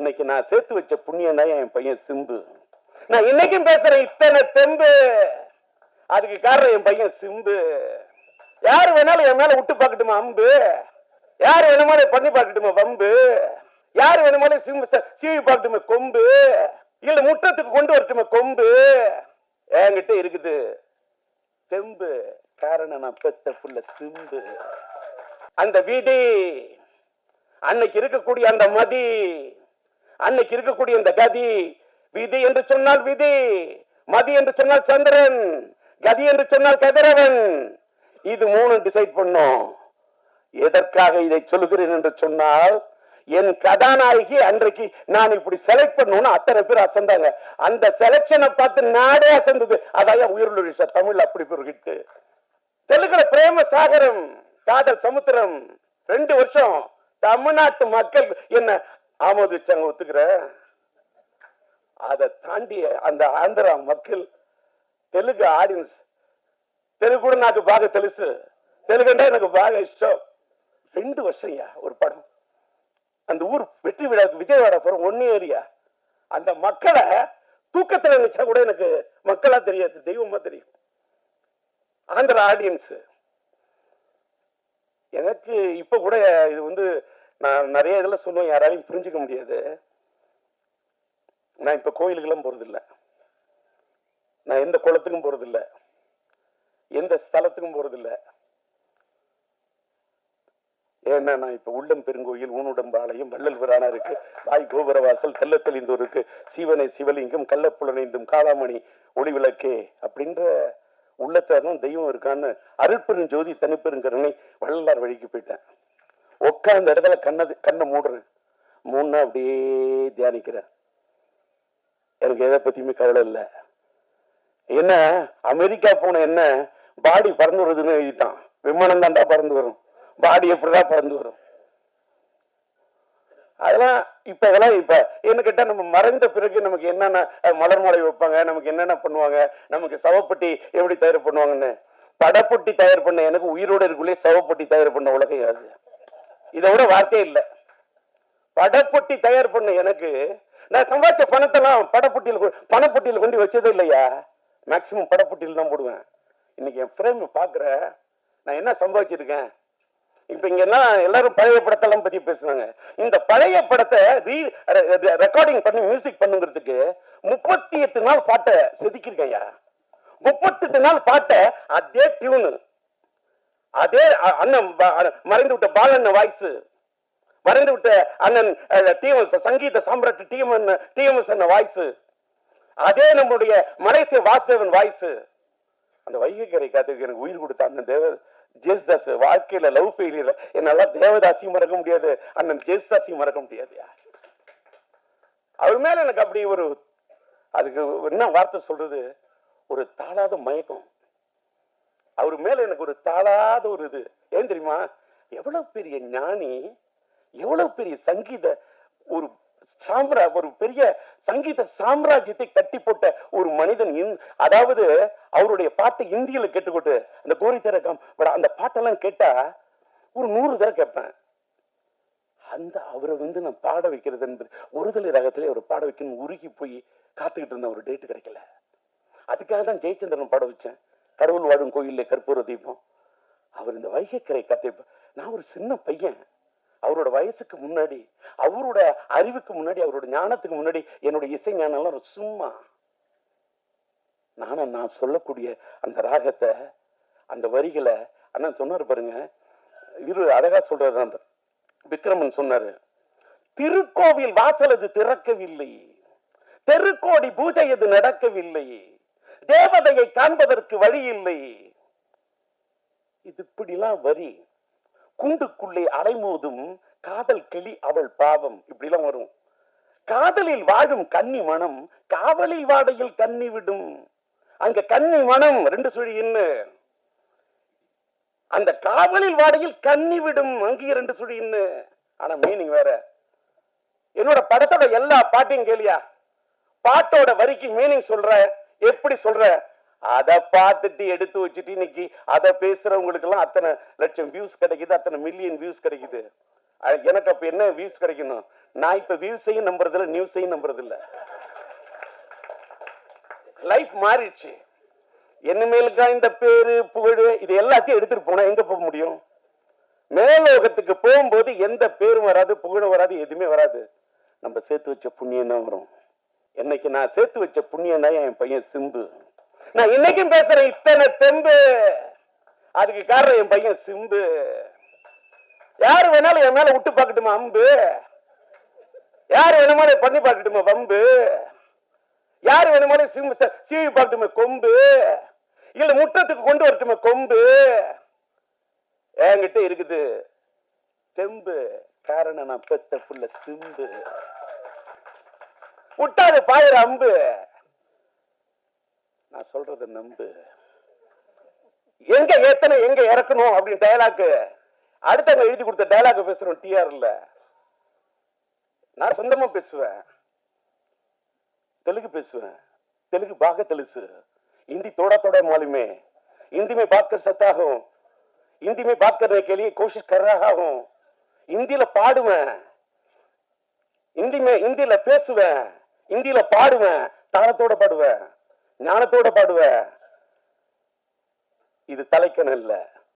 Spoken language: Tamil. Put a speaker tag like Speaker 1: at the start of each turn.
Speaker 1: இன்னைக்கு நான் சேர்த்து வச்ச புண்ணியம் தான் என் பையன் சிம்பு. நான் இன்னைக்கும் பேசுறேன் இத்தனை தெம்பு, அதுக்கு காரணம் என் பையன் சிம்பு. யாரு வேணாலும் என் மேல விட்டு பார்க்கட்டுமா அம்பு, யாரு வேணுமாலும் பண்ணி பார்க்கட்டுமா வம்பு, யாரு வேணுமாலும் சீவி பார்க்கட்டுமா கொம்பு, இல்ல முற்றத்துக்கு கொண்டு வரட்டுமா கொம்பு, என்கிட்ட இருக்குது தெம்பு. காரணம் நான் பெத்த புள்ள சிம்பு. அந்த விதி, அன்னைக்கு இருக்கக்கூடிய அந்த மதி, அன்னைக்கு இருக்கக்கூடிய அந்த கதி. விதி என்று சொன்னால் விதி, மதி என்று சொன்னால் சந்திரன், கதி என்று சொன்னால் கதிரவன். இது மூணு டிசைட் பண்ணும். எதற்காக இதை சொல்லுகிறேன் என்று சொன்னால், என் கதாநாயகி அன்றைக்கு நான் இப்படி செலக்ட் பண்ணணும்னு அத்தனை பேர் அசந்தாங்க. அந்த செலக்ஷனை பார்த்து நாடே அசந்தது. அதான் உயிர்லுள்ள தமிழ் அப்படி ஒரு ஹிட். தெலுங்குல பிரேம சாகரம், காதல் சமுத்திரம். 2 வருஷம் தமிழ்நாட்டு மக்கள் என்ன ஆமோதிச்சாங்க, ஒத்துக்கிற. அதை தாண்டி அந்த ஆந்திரா மக்கள், தெலுங்கு ஆடியன்ஸ், தெலுங்கு கூட నాకు బాగా తెలుసు, தெலுங்குண்டா எனக்கு బాగా இஷ்டம். 2 வருஷம் ஒரு படம். அந்த ஊர் வெற்றி விழாவுக்கு விஜயவாடா போறோம், 1 ஏரியா. அந்த மக்களை தூக்கத்தில் நினைச்சா கூட எனக்கு மக்களா தெரியாது, தெய்வமா தெரியும். ஆந்திரா ஆடியன்ஸ் எனக்கு இப்ப கூட இது வந்து நான் நிறைய இதுல சொல்லுவேன், யாராலையும் புரிஞ்சுக்க முடியாது. நான் இப்ப கோயிலுக்கெல்லாம் போறதில்லை, நான் எந்த குளத்துக்கும் போறதில்லை, எந்த ஸ்தலத்துக்கும் போறதில்லை. ஏன்னா நான் இப்ப உள்ளம் பெருங்கோயில், ஊனுடம்பாளையம், வள்ளல் பிரானாருக்கு, வாய் கோபுரவாசல், தெல்லத்தெளிந்தோருக்கு, சீவனை சிவலிங்கம், கள்ளப்புலனைந்தும் காளாமணி ஒளி விளக்கே அப்படின்ற உள்ளத்தான் தெய்வம் இருக்கான்னு அருட்பெரும் ஜோதி தனிப்பெருங்கருணை வள்ளலார் வழிக்கு போயிட்டேன். உட்கார்ந்த இடத்துல கண்ணை மூடுறேன், மூணா அப்படியே தியானிக்கிறேன். எனக்கு எதை பத்தியுமே கவலை இல்லை. என்ன அமெரிக்கா போன என்ன பாடி பறந்து வருதுன்னு எழுதிட்டான். விமானம் தாண்டா பறந்து வரும், பாடி எப்படிதான் பறந்து வரும். அதெல்லாம் இப்ப இதெல்லாம் இப்ப என்ன கேட்டா, நம்ம மறைந்த பிறகு நமக்கு என்னென்ன மலர் மாலை வைப்பாங்க, நமக்கு என்னென்ன பண்ணுவாங்க, நமக்கு சவப்பட்டி எப்படி தயார் பண்ணுவாங்கன்னு. படப்பொட்டி தயார் பண்ண எனக்கு உயிரோடு இருக்குள்ளே சவப்பட்டி தயார் பண்ண உலகம் அது. இதை விட வார்த்தையே இல்லை. படப்பொட்டி தயார் பண்ண எனக்கு, நான் சம்பாதிச்ச பணத்தெல்லாம் பணப்பொட்டியில் கொண்டு வச்சதே இல்லையா. மேக்சிமம் படப்பொட்டியில் தான் போடுவேன். இன்னைக்கு என் ஃப்ரேம் பாக்குற, நான் என்ன சம்பாதிச்சிருக்கேன். இப்ப இங்க எல்லாம் எல்லாரும் பழைய படத்தெல்லாம் பத்தி பேசுறாங்க. இந்த பழைய படத்தை ரெக்கார்டிங் பண்ணி மியூசிக் பண்ணுங்கிறதுக்கு 38 நாள் பாட்டை செதுக்கிருக்கையா. 38 நாள் பாட்டை அதே டியூனு, அதே அண்ணன் மறைந்து விட்ட பாலண்ண வாய்ஸ், மறைந்து விட்ட அண்ணன் சங்கீத சாம்ராட் டிஎம்எஸ் அண்ணன் வாய்ஸ், அதே நம்முடைய மலேசிய வாசுதேவன் வாய்ஸ். அந்த வைகைக்கரை காத்துக்கு எனக்கு உயிர் கொடுத்த அண்ணன் ஜேசுதாஸ். வாழ்க்கையில லவ் ஃபெயிலியர் என்னால தேவதாசியும் மறக்க முடியாது, அண்ணன் ஜேசுதாசியும் மறக்க முடியாது. அவர் மேல எனக்கு அப்படி ஒரு, அதுக்கு என்ன வார்த்தை சொல்றது, ஒரு தாளாத மயக்கம். அவர் மேல எனக்கு ஒரு தாளாத ஒரு இது. ஏன் தெரியுமா, எவ்வளவு பெரிய ஞானி, எவ்வளவு பெரிய சங்கீத ஒரு ஒரு பெரிய சங்கீத சாம்ராஜ்யத்தை கட்டி போட்ட ஒரு மனிதன். அதாவது அவருடைய பாட்டை இந்தியில கேட்டுக்கொண்டு அந்த கோரி திறக்கம் அந்த பாட்டெல்லாம் கேட்டா ஒரு 100 தடவை கேட்பேன். அந்த அவரை வந்து நான் பாட வைக்கிறது என்பது ஒருதலை ரகத்திலே அவர் பாட வைக்கணும் உருகி போய் காத்துக்கிட்டு இருந்த ஒரு டேட்டு கிடைக்கல. அதுக்காக தான் ஜெயச்சந்திரன் பாட வச்சேன், கடவுள் வாழும் கோயிலே கற்பூர தீபம். அவர் இந்த வைகைக்கரை கத்தை, நான் ஒரு சின்ன பையன், அவரோட வயசுக்கு முன்னாடி, அவரோட அறிவுக்கு முன்னாடி, அவரோட ஞானத்துக்கு முன்னாடி என்னுடைய இசை ஞானம் சும்மா. நான் சொல்லக்கூடிய அந்த ராகத்தை, அந்த வரிகளை அண்ணன் சொன்னாரு பாருங்க, இரு அழகா சொல்றாரு. விக்ரமன் சொன்னாரு, திருக்கோவில் வாசல் அது திறக்கவில்லை, தெருக்கோடி பூஜை அது நடக்கவில்லை, தேவதையை காண்பதற்கு வழி இல்லை. இது இப்படிலாம் வரி. குண்டுக்குள்ளே அலைமோதும் காதல் கிளி அவள் பாவம், இப்படி எல்லாம் வரும். காதலில் வாழும் கன்னி மனம் காவலில் வாடையில் கன்னி விடும். அங்க கன்னி மனம் 2 சுழி இன்னு, அந்த காவலில் வாடையில் கன்னி விடும் அங்கேயே 2 சுழி இன்னு. ஆனா மீனிங் வேற. என்னோட படத்தோட எல்லா பாட்டையும் கேளியா, பாட்டோட வரிக்கு மீனிங் சொல்ற, எப்படி சொல்ற, அதை பார்த்துட்டு எடுத்து வச்சுட்டு இன்னைக்கு அதை பேசுறவங்களுக்கு எல்லாம் அத்தனை லட்சம் வியூஸ் கிடைக்குது, அத்தனை மில்லியன் வியூஸ் கிடைக்குது. எனக்கு அப்ப என்ன வியூஸ் கிடைக்கணும், நான் இப்ப வியூஸையும் நம்புறது இல்ல, நியூஸையும் நம்புறது இல்ல. லைஃப் மாறிடுச்சு. என்னமேலுக்கா இந்த பேரு புகழ் இது எல்லாத்தையும் எடுத்துட்டு போனா எங்க போக முடியும்? மேலோகத்துக்கு போகும்போது எந்த பேரும் வராது, புகழும் வராது, எதுவுமே வராது. நம்ம சேர்த்து வச்ச புண்ணியம் தான் வரும். என்னைக்கு நான் சேர்த்து வச்ச புண்ணியம் தான் என் பையன் சிம்பு. நான் இன்னைக்கும் பேசுறேன் இத்தனை தெம்பு, அதுக்கு காரணம் என் பையன் சிம்பு. யாரு வேணாலும் என் மேல விட்டு பார்க்கட்டுமா அம்பு, யாரு வேணுமாலும் பண்ணி பார்க்கட்டுமா வம்பு, யாரு வேணுமாலும் சீவி பார்க்கட்டுமா கொம்பு, இல்ல முற்றத்துக்கு கொண்டு வரட்டுமா கொம்பு. என்கிட்ட இருக்குது தெம்பு, காரணம் நான் பெத்த புள்ள சிம்பு. விட்டாது பாயிர அம்பு, நான் சொல்றத நம்பு. எங்க ஏத்தனை எங்க இறக்கணும் அப்படின்னு டயலாக் அடுத்தவங்க எழுதி கொடுத்த டயலாக் பேசுறோம் டிஆர்ல. நான் சொந்தமா பேசுவேன், தெலுங்கு பேசுவேன், தெலுங்கு பாக தெலுசு, हिंदी थोड़ा थोड़ा मालूम है, हिंदी में बात कर सकता हूँ, हिंदी में बात करने के लिए कोशिश कर रहा हूँ, हिंदीல பாடுவேன், हिंदीல பேசுவேன், हिंदीல பாடுவேன், தாளத்தோட பாடுவேன், ஞானத்தோட பாடுவேன். இது தலைக்கணம் இல்ல.